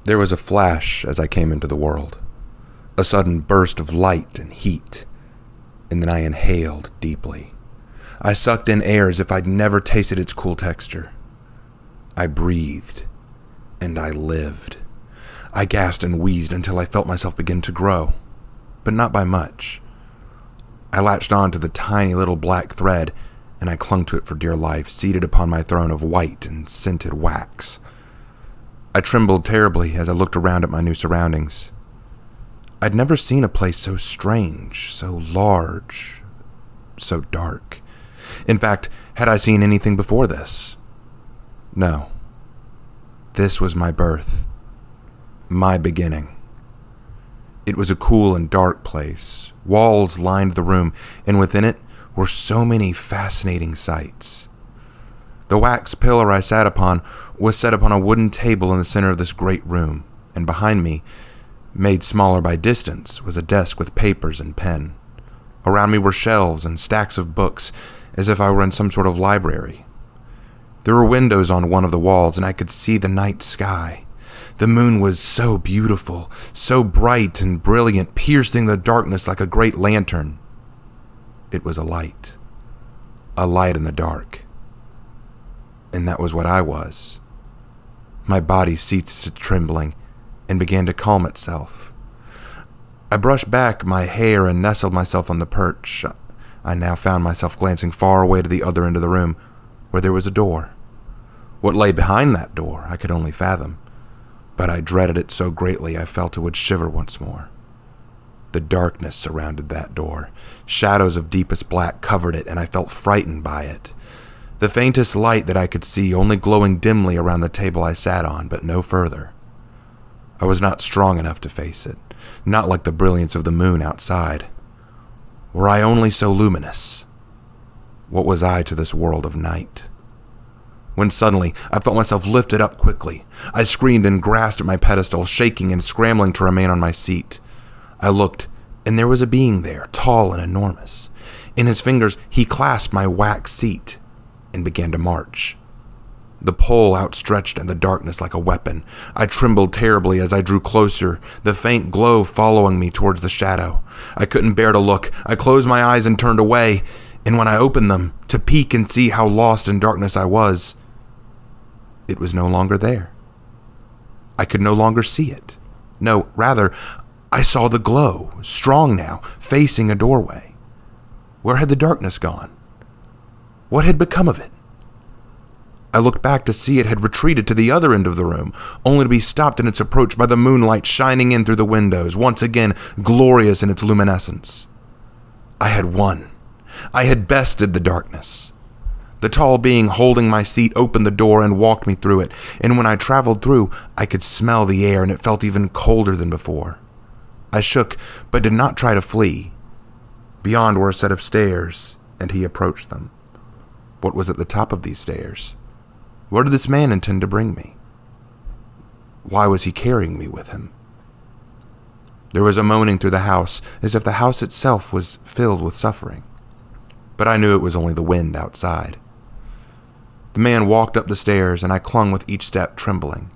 There was a flash as I came into the world, a sudden burst of light and heat, and then I inhaled deeply. I sucked in air as if I'd never tasted its cool texture. I breathed, and I lived. I gasped and wheezed until I felt myself begin to grow, but not by much. I latched on to the tiny little black thread, and I clung to it for dear life, seated upon my throne of white and scented wax. I trembled terribly as I looked around at my new surroundings. I'd never seen a place so strange, so large, so dark. In fact, had I seen anything before this? No. This was my birth, my beginning. It was a cool and dark place. Walls lined the room, and within it were so many fascinating sights. The wax pillar I sat upon was set upon a wooden table in the center of this great room, and behind me, made smaller by distance, was a desk with papers and pen. Around me were shelves and stacks of books, as if I were in some sort of library. There were windows on one of the walls, and I could see the night sky. The moon was so beautiful, so bright and brilliant, piercing the darkness like a great lantern. It was a light in the dark. And that was what I was. My body ceased trembling and began to calm itself. I brushed back my hair and nestled myself on the perch. I now found myself glancing far away to the other end of the room, where there was a door. What lay behind that door I could only fathom, but I dreaded it so greatly I felt it would shiver once more. The darkness surrounded that door. Shadows of deepest black covered it, and I felt frightened by it. The faintest light that I could see only glowing dimly around the table I sat on, but no further. I was not strong enough to face it, not like the brilliance of the moon outside. Were I only so luminous? What was I to this world of night? When suddenly I felt myself lifted up quickly. I screamed and grasped at my pedestal, shaking and scrambling to remain on my seat. I looked, and there was a being there, tall and enormous. In his fingers he clasped my wax seat and began to march. The pole outstretched in the darkness like a weapon. I trembled terribly as I drew closer, the faint glow following me towards the shadow. I couldn't bear to look. I closed my eyes and turned away, and when I opened them to peek and see how lost in darkness I was, it was no longer there. I could no longer see it. No, rather, I saw the glow, strong now, facing a doorway. Where had the darkness gone? What had become of it? I looked back to see it had retreated to the other end of the room, only to be stopped in its approach by the moonlight shining in through the windows, once again glorious in its luminescence. I had won. I had bested the darkness. The tall being holding my seat opened the door and walked me through it, and when I traveled through, I could smell the air, and it felt even colder than before. I shook, but did not try to flee. Beyond were a set of stairs, and he approached them. What was at the top of these stairs? Where did this man intend to bring me? Why was he carrying me with him? There was a moaning through the house, as if the house itself was filled with suffering. But I knew it was only the wind outside. The man walked up the stairs, and I clung with each step, trembling.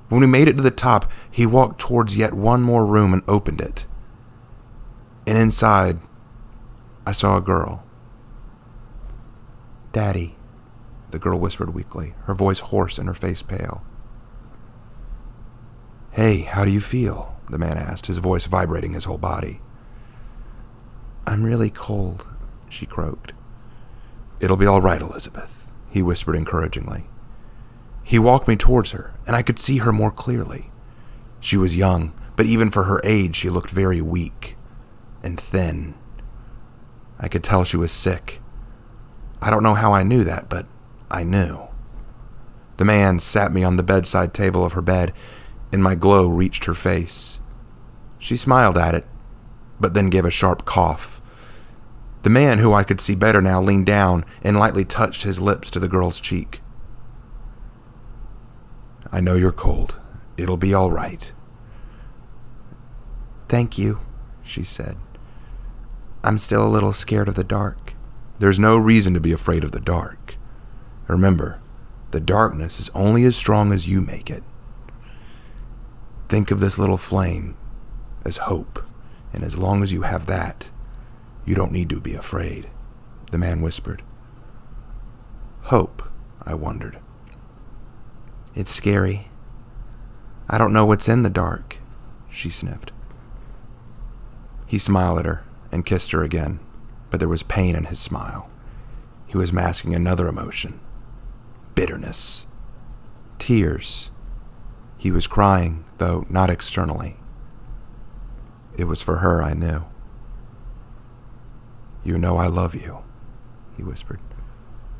When we made it to the top, he walked towards yet one more room and opened it. And inside, I saw a girl. "Daddy," the girl whispered weakly, her voice hoarse and her face pale. "Hey, how do you feel?" the man asked, his voice vibrating his whole body. "I'm really cold," she croaked. "It'll be all right, Elizabeth," he whispered encouragingly. He walked me towards her, and I could see her more clearly. She was young, but even for her age, she looked very weak and thin. I could tell she was sick. I don't know how I knew that, but I knew. The man sat me on the bedside table of her bed, and my glow reached her face. She smiled at it, but then gave a sharp cough. The man, who I could see better now, leaned down and lightly touched his lips to the girl's cheek. "I know you're cold. It'll be all right." "Thank you," she said. "I'm still a little scared of the dark." "There's no reason to be afraid of the dark. Remember, the darkness is only as strong as you make it." Think of this little flame as hope, and as long as you have that, you don't need to be afraid," the man whispered. "Hope," I wondered. "It's scary. I don't know what's in the dark," she sniffed. He smiled at her and kissed her again, but there was pain in his smile. He was masking another emotion. Bitterness. Tears. He was crying, though not externally. It was for her, I knew. "You know I love you," he whispered.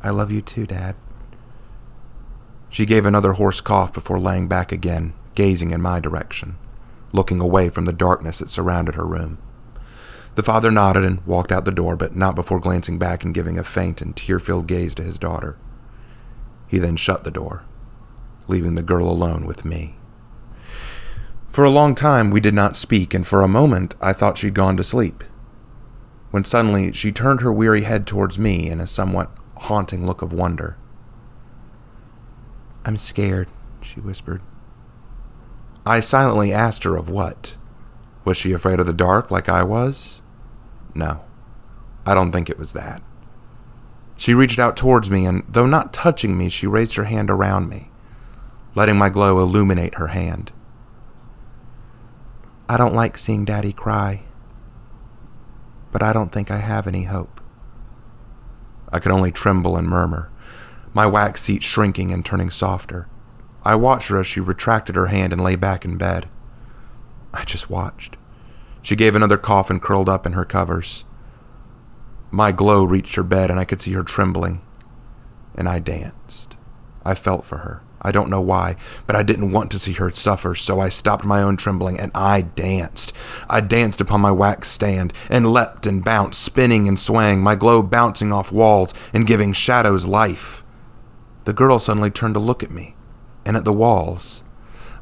"I love you too, Dad." She gave another hoarse cough before laying back again, gazing in my direction, looking away from the darkness that surrounded her room. The father nodded and walked out the door, but not before glancing back and giving a faint and tear-filled gaze to his daughter. He then shut the door, leaving the girl alone with me. For a long time we did not speak, and for a moment I thought she'd gone to sleep, when suddenly she turned her weary head towards me in a somewhat haunting look of wonder. "I'm scared," she whispered. I silently asked her of what. Was she afraid of the dark like I was? No, I don't think it was that. She reached out towards me, and though not touching me, she raised her hand around me, letting my glow illuminate her hand. "I don't like seeing Daddy cry, but I don't think I have any hope." I could only tremble and murmur, my wax seat shrinking and turning softer. I watched her as she retracted her hand and lay back in bed. I just watched. She gave another cough and curled up in her covers. My glow reached her bed, and I could see her trembling, and I danced. I felt for her. I don't know why, but I didn't want to see her suffer, so I stopped my own trembling, and I danced. I danced upon my wax stand, and leapt and bounced, spinning and swaying, my glow bouncing off walls and giving shadows life. The girl suddenly turned to look at me, and at the walls.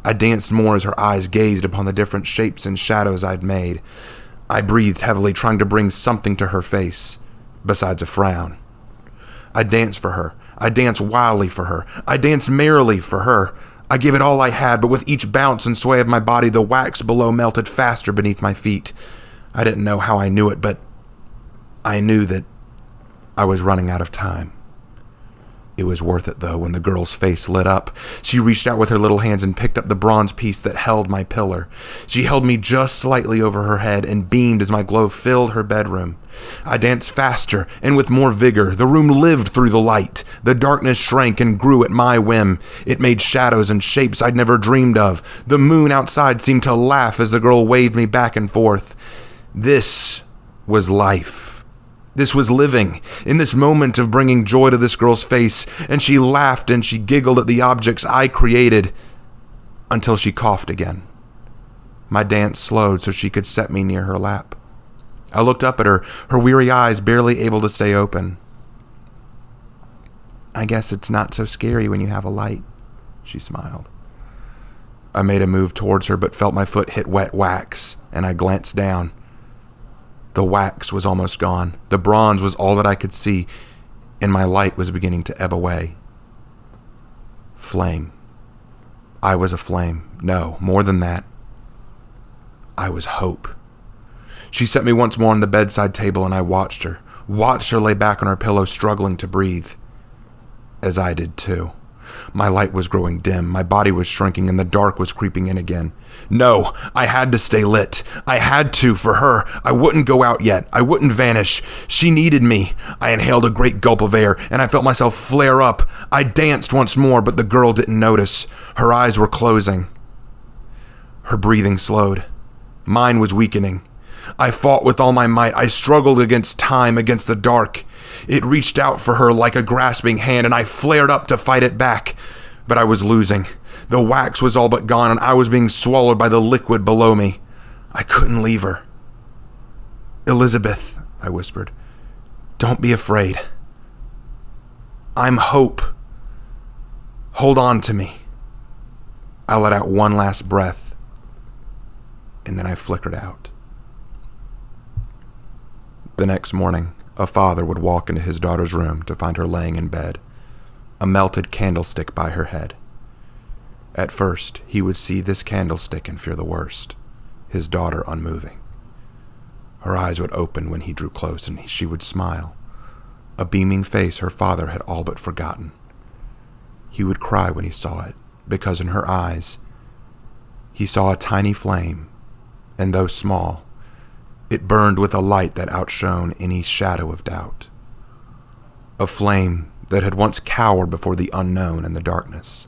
I danced more as her eyes gazed upon the different shapes and shadows I'd made. I breathed heavily, trying to bring something to her face, besides a frown. I danced for her. I danced wildly for her. I danced merrily for her. I gave it all I had, but with each bounce and sway of my body, the wax below melted faster beneath my feet. I didn't know how I knew it, but I knew that I was running out of time. It was worth it, though, when the girl's face lit up. She reached out with her little hands and picked up the bronze piece that held my pillar. She held me just slightly over her head and beamed as my glow filled her bedroom. I danced faster and with more vigor. The room lived through the light. The darkness shrank and grew at my whim. It made shadows and shapes I'd never dreamed of. The moon outside seemed to laugh as the girl waved me back and forth. This was life. This was living, in this moment of bringing joy to this girl's face, and she laughed and she giggled at the objects I created until she coughed again. My dance slowed so she could set me near her lap. I looked up at her, her weary eyes barely able to stay open. "I guess it's not so scary when you have a light," she smiled. I made a move towards her but felt my foot hit wet wax, and I glanced down. The wax was almost gone. The bronze was all that I could see, and my light was beginning to ebb away. Flame. I was a flame. No, more than that. I was hope. She set me once more on the bedside table, and I watched her lay back on her pillow, struggling to breathe, as I did too. My light was growing dim, my body was shrinking, and the dark was creeping in again. No, I had to stay lit. I had to, for her. I wouldn't go out yet. I wouldn't vanish. She needed me. I inhaled a great gulp of air, and I felt myself flare up. I danced once more, but the girl didn't notice. Her eyes were closing. Her breathing slowed. Mine was weakening. I fought with all my might. I struggled against time, against the dark. It reached out for her like a grasping hand, and I flared up to fight it back. But I was losing. The wax was all but gone, and I was being swallowed by the liquid below me. I couldn't leave her. "Elizabeth," I whispered, "don't be afraid. I'm hope. Hold on to me." I let out one last breath, and then I flickered out. The next morning, a father would walk into his daughter's room to find her laying in bed, a melted candlestick by her head. At first, he would see this candlestick and fear the worst, his daughter unmoving. Her eyes would open when he drew close, and she would smile, a beaming face her father had all but forgotten. He would cry when he saw it, because in her eyes, he saw a tiny flame, and though small, it burned with a light that outshone any shadow of doubt. A flame that had once cowered before the unknown and the darkness,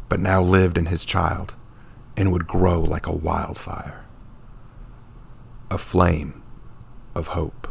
but now lived in his child and would grow like a wildfire. A flame of hope.